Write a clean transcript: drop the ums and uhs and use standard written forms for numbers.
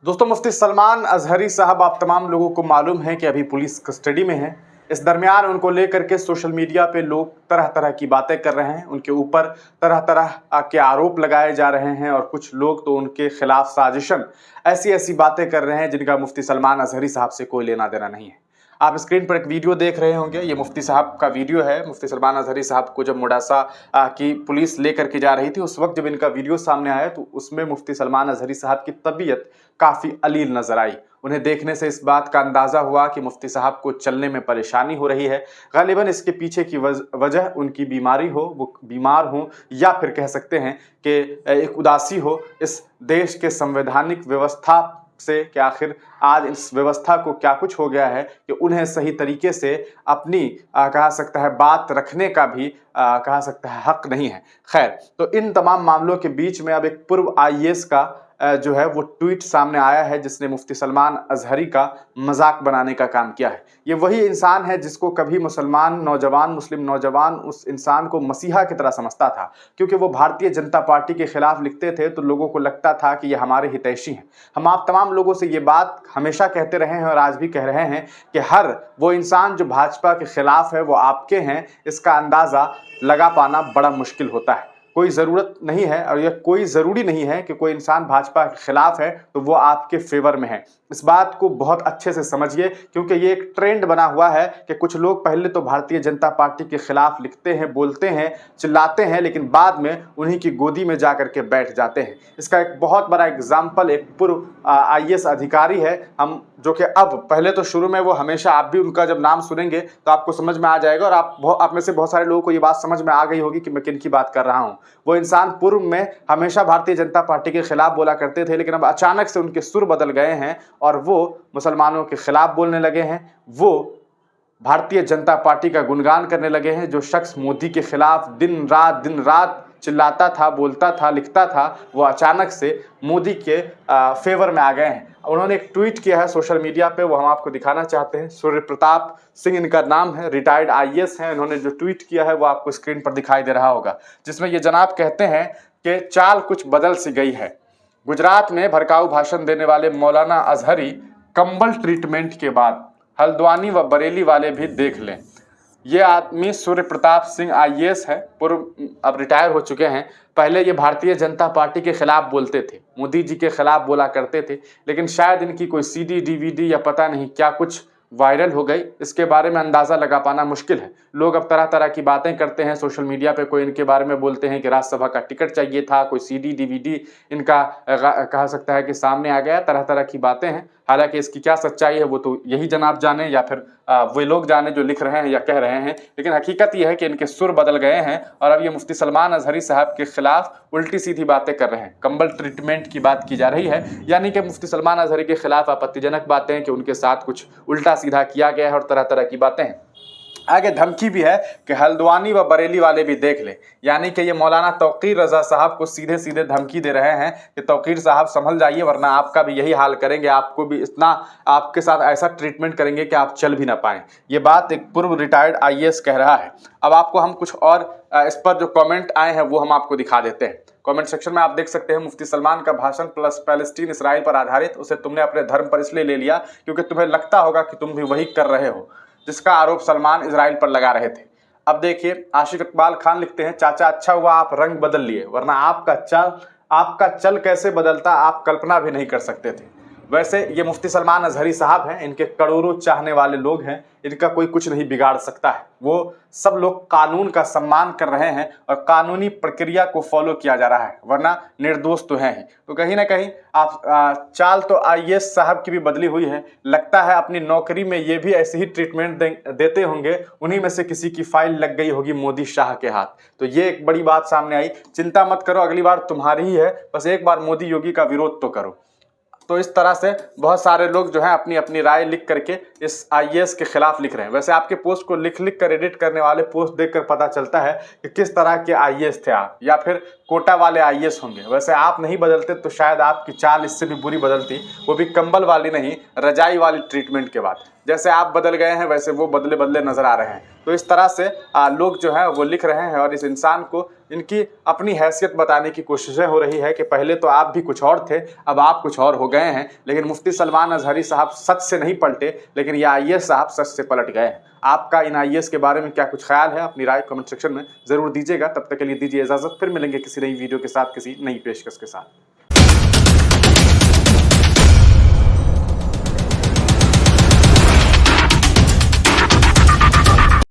दोस्तों, मुफ्ती सलमान अजहरी साहब, आप तमाम लोगों को मालूम है कि अभी पुलिस कस्टडी में हैं। इस दरमियान उनको लेकर के सोशल मीडिया पे लोग तरह तरह की बातें कर रहे हैं, उनके ऊपर तरह तरह के आरोप लगाए जा रहे हैं और कुछ लोग तो उनके खिलाफ साजिशन ऐसी ऐसी बातें कर रहे हैं जिनका मुफ्ती सलमान अजहरी साहब से कोई लेना देना नहीं है। आप स्क्रीन पर एक वीडियो देख रहे होंगे, ये मुफ्ती साहब का वीडियो है। मुफ्ती सलमान अजहरी साहब को जब मुडासा की पुलिस लेकर के जा रही थी, उस वक्त जब इनका वीडियो सामने आया तो उसमें मुफ्ती सलमान अजहरी साहब की तबीयत काफ़ी अलील नजर आई। उन्हें देखने से इस बात का अंदाज़ा हुआ कि मुफ्ती साहब को चलने में परेशानी हो रही है। गालिबन इसके पीछे की वजह उनकी बीमारी हो, वो बीमार हो, या फिर कह सकते हैं कि एक उदासी हो इस देश के संवैधानिक व्यवस्था से कि आखिर आज इस व्यवस्था को क्या कुछ हो गया है कि उन्हें सही तरीके से अपनी कहा सकता है बात रखने का भी कहा सकता है हक नहीं है। खैर, तो इन तमाम मामलों के बीच में अब एक पूर्व आईएएस का जो है वो ट्वीट सामने आया है जिसने मुफ्ती सलमान अजहरी का मजाक बनाने का काम किया है। ये वही इंसान है जिसको कभी मुस्लिम नौजवान उस इंसान को मसीहा की तरह समझता था, क्योंकि वो भारतीय जनता पार्टी के खिलाफ लिखते थे तो लोगों को लगता था कि ये हमारे हितैषी हैं। हम आप तमाम लोगों से ये बात हमेशा कहते रहे हैं और आज भी कह रहे हैं कि हर वो इंसान जो भाजपा के खिलाफ है वो आपके हैं, इसका अंदाज़ा लगा पाना बड़ा मुश्किल होता है। कोई ज़रूरत नहीं है और यह कोई ज़रूरी नहीं है कि कोई इंसान भाजपा के खिलाफ है तो वो आपके फेवर में है। इस बात को बहुत अच्छे से समझिए, क्योंकि ये एक ट्रेंड बना हुआ है कि कुछ लोग पहले तो भारतीय जनता पार्टी के खिलाफ लिखते हैं, बोलते हैं, चिल्लाते हैं, लेकिन बाद में उन्हीं की गोदी में जा करके बैठ जाते हैं। इसका एक बहुत बड़ा एग्जाम्पल एक पूर्व आईएएस अधिकारी है, हम जो कि अब पहले तो शुरू में वो हमेशा, आप भी उनका जब नाम सुनेंगे तो आपको समझ में आ जाएगा और आप में से बहुत सारे लोगों को ये बात समझ में आ गई होगी कि मैं किन की बात कर रहा हूँ। वो इंसान पूर्व में हमेशा भारतीय जनता पार्टी के खिलाफ बोला करते थे, लेकिन अब अचानक से उनके सुर बदल गए हैं और वो मुसलमानों के खिलाफ बोलने लगे हैं। वो भारतीय जनता पार्टी का गुणगान करने लगे हैं। जो शख्स मोदी के खिलाफ दिन रात चिल्लाता था, बोलता था, लिखता था, वो अचानक से मोदी के फेवर में आ गए हैं। उन्होंने एक ट्वीट किया है सोशल मीडिया पे, वो हम आपको दिखाना चाहते हैं। सूर्य प्रताप सिंह इनका नाम है, रिटायर्ड आईएएस हैं। इन्होंने जो ट्वीट किया है वो आपको स्क्रीन पर दिखाई दे रहा होगा, जिसमें ये जनाब कहते हैं कि चाल कुछ बदल सी गई है। गुजरात में भड़काऊ भाषण देने वाले मौलाना अजहरी कंबल ट्रीटमेंट के बाद हल्द्वानी व बरेली वाले भी देख लें। ये आदमी सूर्य प्रताप सिंह आईएएस है, पूर्व, अब रिटायर हो चुके हैं। पहले ये भारतीय जनता पार्टी के खिलाफ बोलते थे, मोदी जी के खिलाफ बोला करते थे, लेकिन शायद इनकी कोई सीडी डीवीडी या पता नहीं क्या कुछ वायरल हो गई। इसके बारे में अंदाज़ा लगा पाना मुश्किल है। लोग अब तरह तरह की बातें करते हैं सोशल मीडिया पे। कोई इनके बारे में बोलते हैं कि राज्यसभा का टिकट चाहिए था, कोई सीडी डीवीडी इनका कहा सकता है कि सामने आ गया। तरह तरह की बातें हैं, हालांकि इसकी क्या सच्चाई है वो तो यही जनाब जाने या फिर वे लोग जाने जो लिख रहे हैं या कह रहे हैं। लेकिन हकीकत यह है कि इनके सुर बदल गए हैं और अब ये मुफ्ती सलमान अजहरी साहब के खिलाफ उल्टी सीधी बातें कर रहे हैं। कंबल ट्रीटमेंट की बात की जा रही है, यानी कि मुफ्ती सलमान अजहरी के खिलाफ आपत्तिजनक बातें हैं कि उनके साथ कुछ उल्टा सीधा किया गया है और तरह तरह की बातें हैं। आगे धमकी भी है कि हल्द्वानी व बरेली वाले भी देख लें, यानी कि ये मौलाना तौकीर रजा साहब को सीधे सीधे धमकी दे रहे हैं कि तौकीर साहब संभल जाइए, वरना आपका भी यही हाल करेंगे, आपको भी इतना आपके साथ ऐसा ट्रीटमेंट करेंगे कि आप चल भी ना पाएं। ये बात एक पूर्व रिटायर्ड आईएएस कह रहा है। अब आपको हम कुछ और इस पर जो कमेंट आए हैं वो हम आपको दिखा देते हैं। कमेंट सेक्शन में आप देख सकते हैं, मुफ्ती सलमान का भाषण प्लस पैलेस्टीन इसराइल पर आधारित, उसे तुमने अपने धर्म पर इसलिए ले लिया क्योंकि तुम्हें लगता होगा कि तुम भी वही कर रहे हो जिसका आरोप सलमान इजराइल पर लगा रहे थे। अब देखिए, आशिक इकबाल खान लिखते हैं, चाचा अच्छा हुआ आप रंग बदल लिए, वरना आपका चल कैसे बदलता आप कल्पना भी नहीं कर सकते थे। वैसे ये मुफ्ती सलमान अजहरी साहब हैं, इनके करोड़ों चाहने वाले लोग हैं, इनका कोई कुछ नहीं बिगाड़ सकता है। वो सब लोग कानून का सम्मान कर रहे हैं और कानूनी प्रक्रिया को फॉलो किया जा रहा है, वरना निर्दोष तो हैं ही। तो कहीं ना कहीं आप चाल तो आईएएस साहब की भी बदली हुई है। लगता है अपनी नौकरी में ये भी ऐसे ही ट्रीटमेंट देते होंगे, उन्हीं में से किसी की फाइल लग गई होगी मोदी शाह के हाथ। तो ये एक बड़ी बात सामने आई। चिंता मत करो, अगली बार तुम्हारी ही है, बस एक बार मोदी योगी का विरोध तो करो। तो इस तरह से बहुत सारे लोग जो हैं अपनी अपनी राय लिख करके इस आईएएस के खिलाफ लिख रहे हैं। वैसे आपके पोस्ट को लिख कर एडिट करने वाले पोस्ट देखकर पता चलता है कि किस तरह के आईएएस थे आप, या फिर कोटा वाले आईएएस होंगे। वैसे आप नहीं बदलते तो शायद आपकी चाल इससे भी बुरी बदलती, वो भी कंबल वाली नहीं, रजाई वाली ट्रीटमेंट के बाद। जैसे आप बदल गए हैं वैसे वो बदले बदले नजर आ रहे हैं। तो इस तरह से लोग जो है वो लिख रहे हैं और इस इंसान को इनकी अपनी हैसियत बताने की कोशिशें हो रही है कि पहले तो आप भी कुछ और थे, अब आप कुछ और हो गए हैं। लेकिन मुफ्ती सलमान अजहरी साहब सच से नहीं पलटे, लेकिन ये आईएएस साहब सच से पलट गए हैं। आपका इन आईएएस के बारे में क्या कुछ ख्याल है? अपनी राय कमेंट सेक्शन में जरूर दीजिएगा। तब तक के लिए दीजिए इजाजत, फिर मिलेंगे किसी नई वीडियो के साथ, किसी नई पेशकश के साथ।